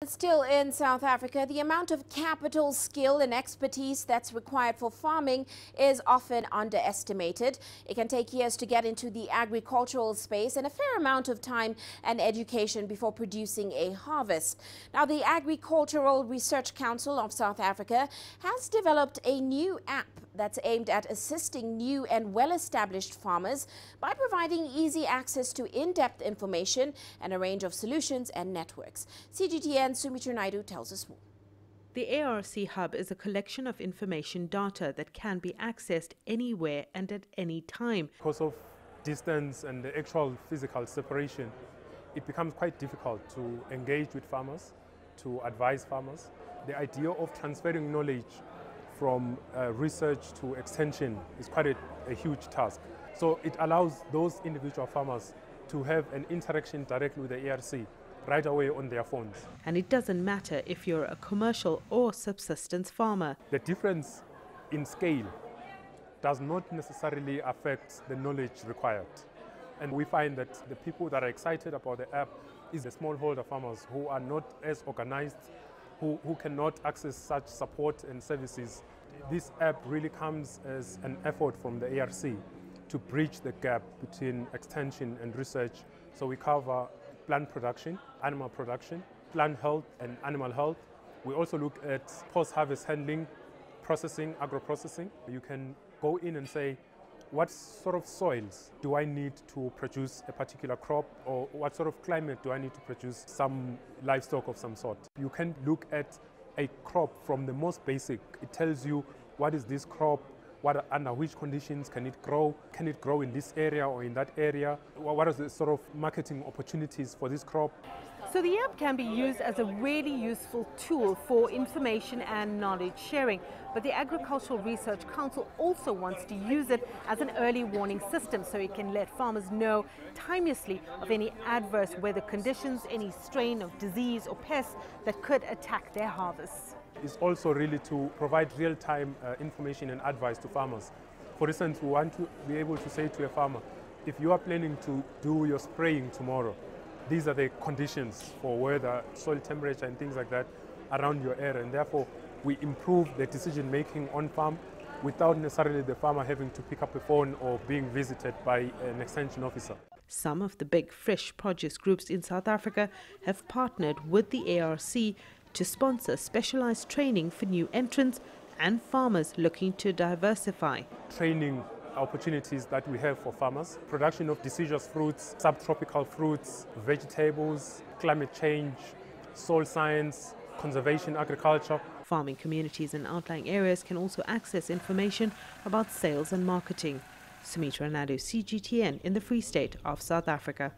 Still in South Africa, the amount of capital, skill and expertise that's required for farming is often underestimated. It can take years to get into the agricultural space and a fair amount of time and education before producing a harvest. Now, the Agricultural Research Council of South Africa has developed a new app that's aimed at assisting new and well-established farmers by providing easy access to in-depth information and a range of solutions and networks. CGTN Sumitra Nydoo tells us more. The ARC Hub is a collection of information data that can be accessed anywhere and at any time. Because of distance and the actual physical separation, it becomes quite difficult to engage with farmers, to advise farmers. The idea of transferring knowledge from research to extension is quite a huge task. So it allows those individual farmers to have an interaction directly with the ARC right away on their phones. And it doesn't matter if you're a commercial or subsistence farmer. The difference in scale does not necessarily affect the knowledge required. And we find that the people that are excited about the app is the smallholder farmers who are not as organized, who cannot access such support and services. This app really comes as an effort from the ARC to bridge the gap between extension and research. So we cover plant production, animal production, plant health and animal health. We also look at post-harvest handling, processing, agro-processing. You can go in and say, what sort of soils do I need to produce a particular crop, or what sort of climate do I need to produce some livestock of some sort? You can look at a crop from the most basic. It tells you what is this crop, under which conditions can it grow? Can it grow in this area or in that area? What are the sort of marketing opportunities for this crop? So the app can be used as a really useful tool for information and knowledge sharing. But the Agricultural Research Council also wants to use it as an early warning system so it can let farmers know timeously of any adverse weather conditions, any strain of disease or pests that could attack their harvests. It's also really to provide real-time information and advice to farmers. For instance, we want to be able to say to a farmer, if you are planning to do your spraying tomorrow, these are the conditions for weather, soil temperature and things like that around your area, and therefore we improve the decision making on farm without necessarily the farmer having to pick up a phone or being visited by an extension officer. Some of the big fresh produce groups in South Africa have partnered with the ARC to sponsor specialized training for new entrants and farmers looking to diversify. Training opportunities that we have for farmers, production of deciduous fruits, subtropical fruits, vegetables, climate change, soil science, conservation agriculture. Farming communities in outlying areas can also access information about sales and marketing. Sumitra, Nydoo, CGTN in the Free State of South Africa.